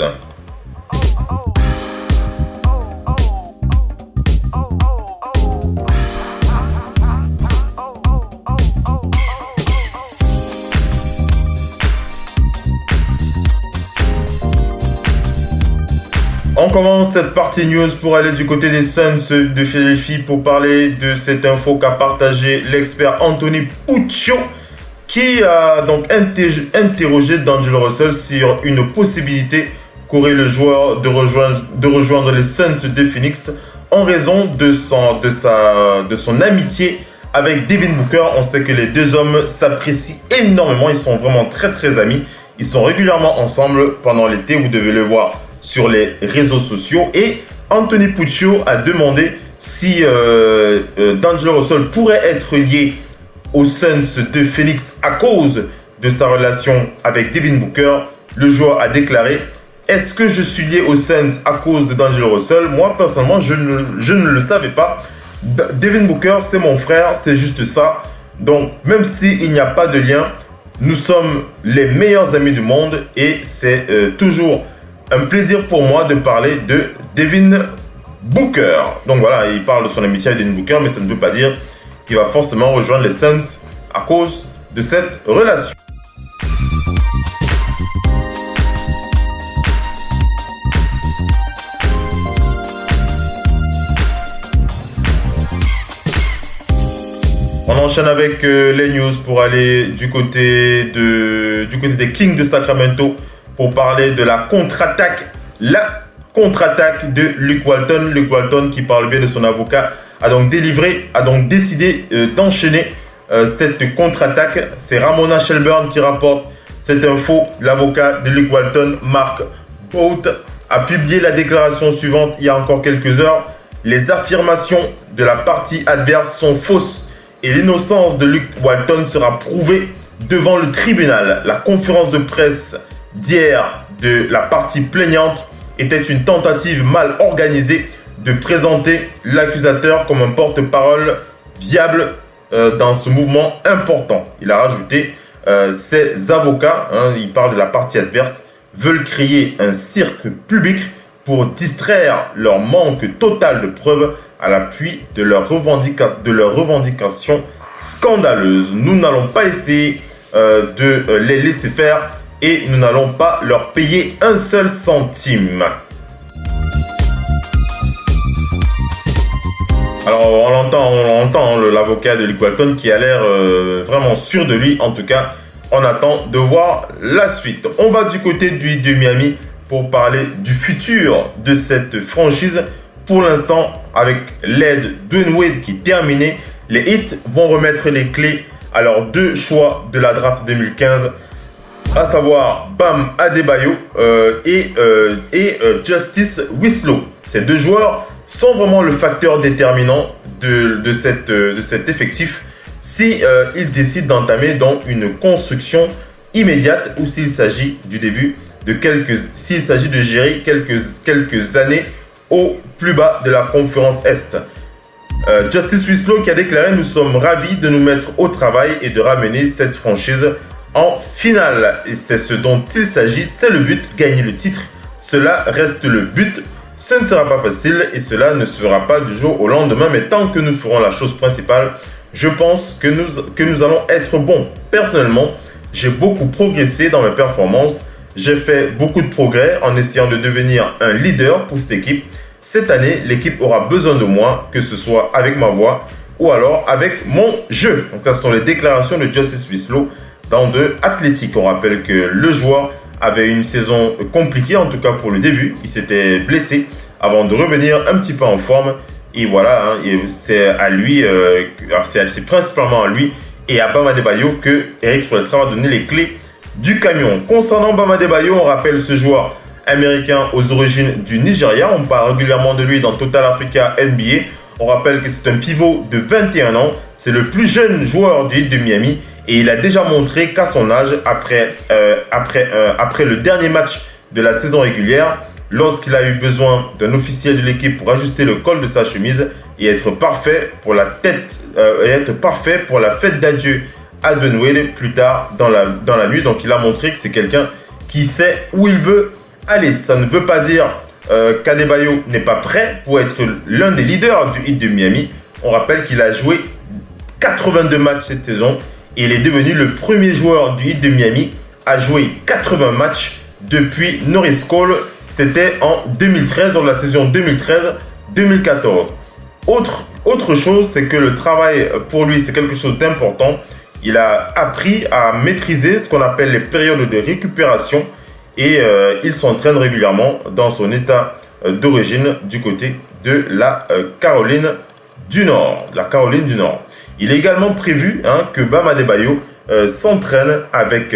On commence cette partie news pour aller du côté des Suns de Philadelphie pour parler de cette info qu'a partagé l'expert Anthony Puccio qui a donc interrogé D'Angelo Russell sur une possibilité qu'aurait le joueur de rejoindre les Suns de Phoenix en raison de son amitié avec Devin Booker. On sait que les deux hommes s'apprécient énormément, ils sont vraiment très très amis, ils sont régulièrement ensemble pendant l'été, vous devez le voir sur les réseaux sociaux. Et Anthony Puccio a demandé si D'Angelo Russell pourrait être lié aux Suns de Phoenix à cause de sa relation avec Devin Booker. Le joueur a déclaré: est-ce que je suis lié aux Suns à cause de D'Angelo Russell? Moi personnellement je ne le savais pas. Devin Booker c'est mon frère, c'est juste ça. Donc même s'il n'y a pas de lien, nous sommes les meilleurs amis du monde et c'est toujours un plaisir pour moi de parler de Devin Booker. Donc voilà, il parle de son amitié avec Devin Booker, mais ça ne veut pas dire qu'il va forcément rejoindre les Suns à cause de cette relation. On On enchaîne avec les news pour aller du côté des Kings de Sacramento pour parler de la contre-attaque. La contre-attaque de Luke Walton. Luke Walton, qui parle bien de son avocat, a donc décidé d'enchaîner cette contre-attaque. C'est Ramona Shelburne qui rapporte cette info. L'avocat de Luke Walton, Mark Boat, a publié la déclaration suivante il y a encore quelques heures. Les affirmations de la partie adverse sont fausses et l'innocence de Luke Walton sera prouvée devant le tribunal. La conférence de presse d'hier de la partie plaignante était une tentative mal organisée de présenter l'accusateur comme un porte-parole viable dans ce mouvement important. Il a rajouté ses avocats, il parle de la partie adverse, veulent créer un cirque public pour distraire leur manque total de preuves à l'appui de leurs revendications scandaleuses. Nous n'allons pas essayer de les laisser faire et nous n'allons pas leur payer un seul centime. Alors on entend l'avocat de Luke Walton qui a l'air vraiment sûr de lui. En tout cas, on attend de voir la suite. On va du côté du Heat de Miami pour parler du futur de cette franchise. Pour l'instant, avec l'aide de Dwyane Wade qui est terminée, les Heat vont remettre les clés à leurs 2 choix de la draft 2015, à savoir Bam Adebayo et Justice Winslow. Ces 2 joueurs sont vraiment le facteur déterminant de cet effectif si ils décident d'entamer dans une construction immédiate ou s'il s'agit de gérer quelques années au plus bas de la conférence Est. Justice Winslow qui a déclaré: nous sommes ravis de nous mettre au travail et de ramener cette franchise en finale. Et c'est ce dont il s'agit, c'est le but, gagner le titre. Cela reste le but. Ce ne sera pas facile et cela ne se fera pas du jour au lendemain, mais tant que nous ferons la chose principale, je pense que nous allons être bons. Personnellement, j'ai beaucoup progressé dans mes performances. J'ai fait beaucoup de progrès en essayant de devenir un leader pour cette équipe. Cette année, l'équipe aura besoin de moi, que ce soit avec ma voix ou alors avec mon jeu. Donc, ce sont les déclarations de Justice Winslow dans The Athletic. On rappelle que le joueur avait une saison compliquée, en tout cas pour le début. Il s'était blessé avant de revenir un petit peu en forme. Et voilà, c'est à lui, c'est principalement à lui et à Bam Adebayo que Erik Spoelstra va donner les clés du camion. Concernant Bam Adebayo, on rappelle ce joueur américain aux origines du Nigeria. On parle régulièrement de lui dans Total Africa NBA. On rappelle que c'est un pivot de 21 ans. C'est le plus jeune joueur du Heat de Miami. Et il a déjà montré qu'à son âge, après le dernier match de la saison régulière, lorsqu'il a eu besoin d'un officiel de l'équipe pour ajuster le col de sa chemise et être parfait pour la fête d'adieu à Dwyane Wade plus tard dans la nuit. Donc il a montré que c'est quelqu'un qui sait où il veut aller. Ça ne veut pas dire qu'Adebayo n'est pas prêt pour être l'un des leaders du Heat de Miami. On rappelle qu'il a joué 82 matchs cette saison et il est devenu le premier joueur du Heat de Miami à jouer 80 matchs depuis Norris Cole. C'était en 2013, dans la saison 2013-2014. Autre chose, c'est que le travail pour lui, c'est quelque chose d'important. Il a appris à maîtriser ce qu'on appelle les périodes de récupération et il s'entraîne régulièrement dans son état d'origine du côté de la Caroline du Nord. Il est également prévu que Bam Adebayo s'entraîne avec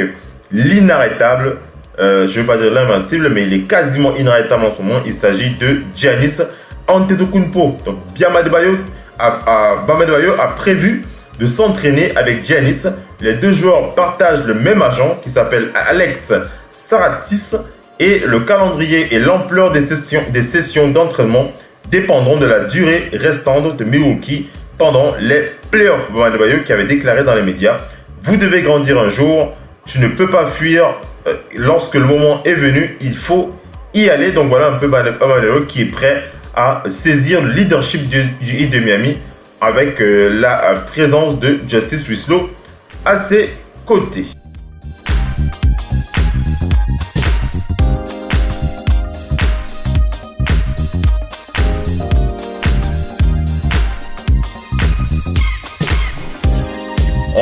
l'inarrêtable, je ne vais pas dire l'invincible, mais il est quasiment inarrêtable en ce moment. Il s'agit de Giannis Antetokounmpo. Donc Bam Adebayo a prévu de s'entraîner avec Giannis. Les 2 joueurs partagent le même agent qui s'appelle Alex Saratis et le calendrier et l'ampleur des sessions d'entraînement dépendront de la durée restante de Milwaukee pendant les playoffs. Bam Adebayo qui avait déclaré dans les médias: vous devez grandir un jour, tu ne peux pas fuir, lorsque le moment est venu, il faut y aller. Donc voilà un peu Bam Adebayo qui est prêt à saisir le leadership du Heat de Miami avec la présence de Justice Winslow à ses côtés.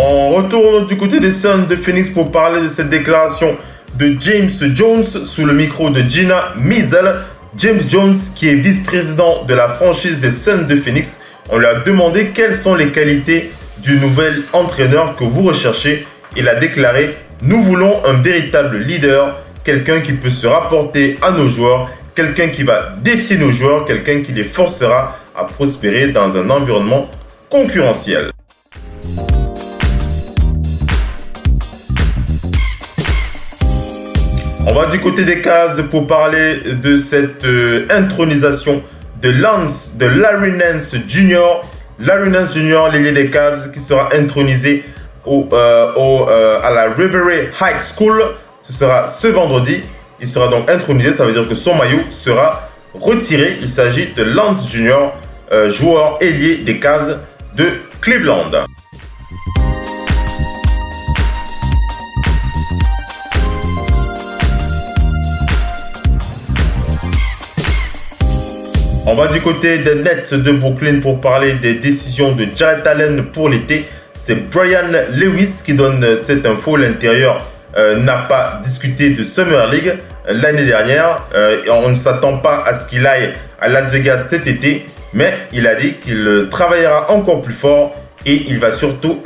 On retourne du côté des Suns de Phoenix pour parler de cette déclaration de James Jones sous le micro de Gina Mizel. James Jones, qui est vice-président de la franchise des Suns de Phoenix, on lui a demandé quelles sont les qualités du nouvel entraîneur que vous recherchez. Il a déclaré « Nous voulons un véritable leader, quelqu'un qui peut se rapporter à nos joueurs, quelqu'un qui va défier nos joueurs, quelqu'un qui les forcera à prospérer dans un environnement concurrentiel. » On va du côté des Cavs pour parler de cette intronisation de Larry Nance Jr. Larry Nance Jr., l'ailier des Cavs, qui sera intronisé à la Riverey High School. Ce sera ce vendredi. Il sera donc intronisé, ça veut dire que son maillot sera retiré. Il s'agit de Lance Jr., joueur ailier des Cavs de Cleveland. On va du côté des Nets de Brooklyn pour parler des décisions de Jarrett Allen pour l'été. C'est Brian Lewis qui donne cette info. L'intérieur n'a pas discuté de Summer League l'année dernière. On ne s'attend pas à ce qu'il aille à Las Vegas cet été. Mais il a dit qu'il travaillera encore plus fort et il va surtout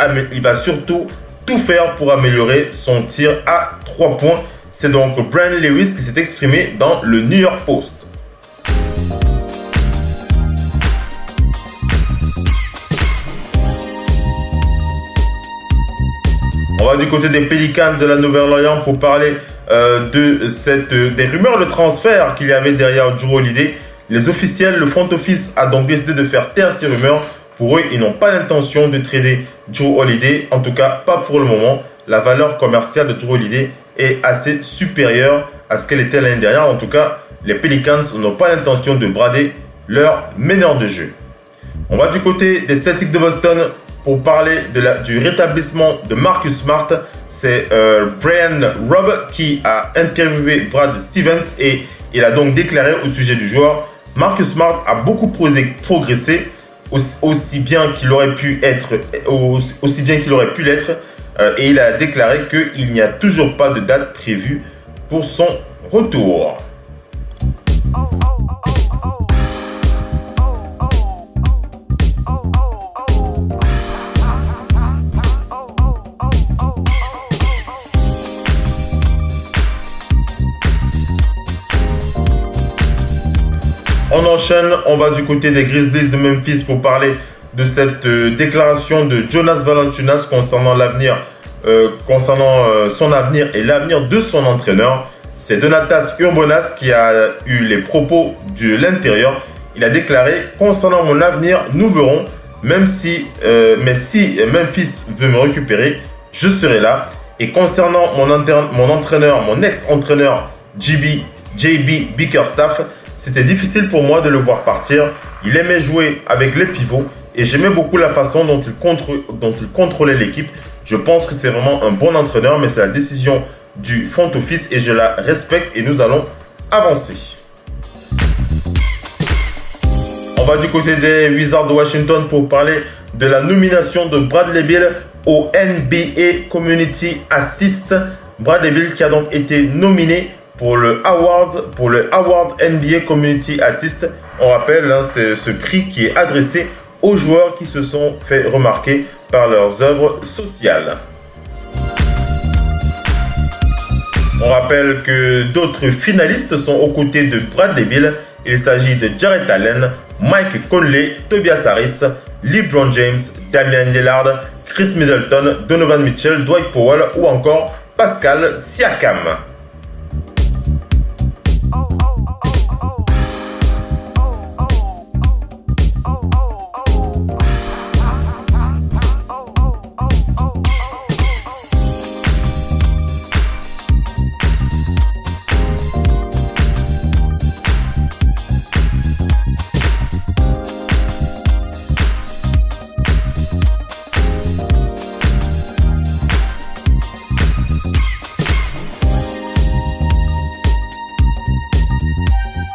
tout faire pour améliorer son tir à 3 points. C'est donc Brian Lewis qui s'est exprimé dans le New York Post. On va du côté des Pelicans de la Nouvelle-Orléans pour parler des rumeurs de transfert qu'il y avait derrière Jrue Holiday. Les officiels, le front office a donc décidé de faire taire ces rumeurs. Pour eux, ils n'ont pas l'intention de trader Jrue Holiday, en tout cas pas pour le moment. La valeur commerciale de Jrue Holiday est assez supérieure à ce qu'elle était l'année dernière. En tout cas, les Pelicans n'ont pas l'intention de brader leur meneur de jeu. On va du côté des Celtics de Boston pour parler du rétablissement de Marcus Smart. C'est Brian Robb qui a interviewé Brad Stevens et il a donc déclaré au sujet du joueur: Marcus Smart a beaucoup progressé, aussi bien qu'il aurait pu l'être, et il a déclaré qu'il n'y a toujours pas de date prévue pour son retour. On enchaîne, on va du côté des Grizzlies de Memphis pour parler de cette déclaration de Jonas Valanciunas concernant son avenir et l'avenir de son entraîneur. C'est Donatas Urbonas qui a eu les propos de l'intérieur. Il a déclaré: concernant mon avenir, nous verrons. Mais si Memphis veut me récupérer, je serai là. Et concernant mon ex-entraîneur JB Bickerstaff, c'était difficile pour moi de le voir partir. Il aimait jouer avec les pivots et j'aimais beaucoup la façon dont il contrôlait l'équipe. Je pense que c'est vraiment un bon entraîneur, mais c'est la décision du front office et je la respecte et nous allons avancer. On va du côté des Wizards de Washington pour parler de la nomination de Bradley Beal au NBA Community Assist. Bradley Beal qui a donc été nominé pour le Award NBA Community Assist. On rappelle, c'est ce prix qui est adressé aux joueurs qui se sont fait remarquer par leurs œuvres sociales. On rappelle que d'autres finalistes sont aux côtés de Bradley Beal. Il s'agit de Jarrett Allen, Mike Conley, Tobias Harris, LeBron James, Damian Lillard, Chris Middleton, Donovan Mitchell, Dwight Powell ou encore Pascal Siakam.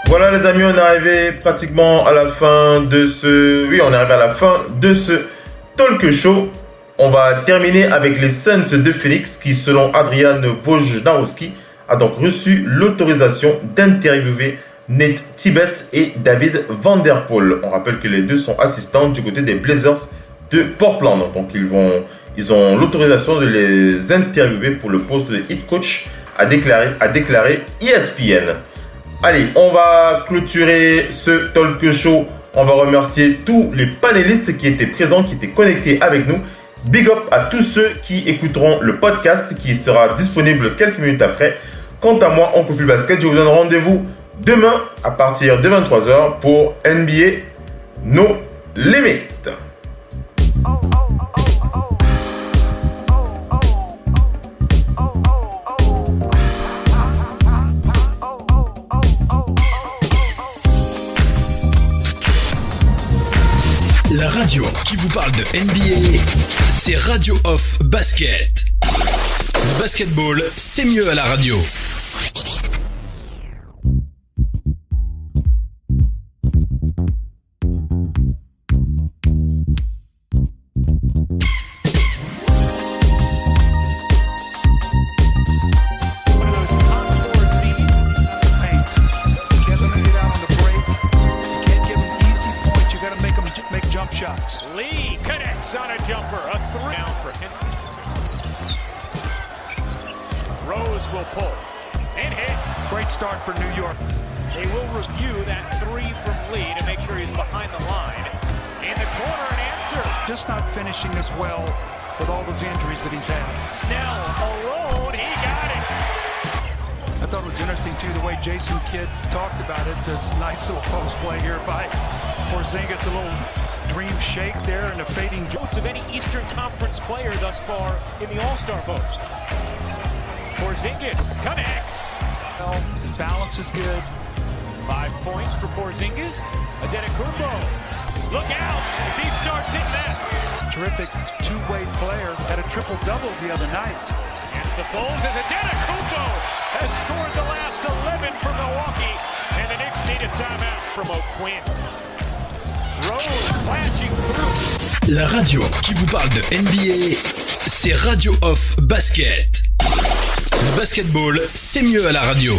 Voilà les amis, on est arrivé pratiquement à la fin de ce... Oui, on est arrivé à la fin de ce talk show. On va terminer avec les Suns de Phoenix qui, selon Adrian Wojnarowski, a donc reçu l'autorisation d'interviewer Nate Tibbetts et David Vanderpool. On rappelle que les deux sont assistants du côté des Blazers de Portland. Donc ils ont l'autorisation de les interviewer pour le poste de head coach, a déclaré ESPN. Allez, on va clôturer ce talk show. On va remercier tous les panélistes qui étaient présents, qui étaient connectés avec nous. Big up à tous ceux qui écouteront le podcast qui sera disponible quelques minutes après. Quant à moi, Oncle Phil Basket, je vous donne rendez-vous demain à partir de 23h pour NBA No Limit. La radio qui vous parle de NBA, c'est Radio Off Basket. Le basketball, c'est mieux à la radio. Shots. Lee connects on a jumper. A three down for Henson. Rose will pull and hit. Great start for New York. They will review that three from Lee to make sure he's behind the line. In the corner, an answer. Just not finishing as well with all those injuries that he's had. Snell alone. He got it. I thought it was interesting, too, the way Jason Kidd talked about it. Just nice little post play here by Porzingis. A little dream shake there and a fading votes of any Eastern Conference player thus far in the All-Star vote. Porzingis connects. Well, his balance is good. 5 points for Porzingis. Adetokounmpo. Look out if he starts hitting that. Terrific two-way player. Had a triple-double the other night. Against the Bulls as Adetokounmpo has scored the last 11 for Milwaukee. And the Knicks need a timeout from O'Quinn. La radio qui vous parle de NBA, c'est Radio Off Basket. Le basketball, c'est mieux à la radio.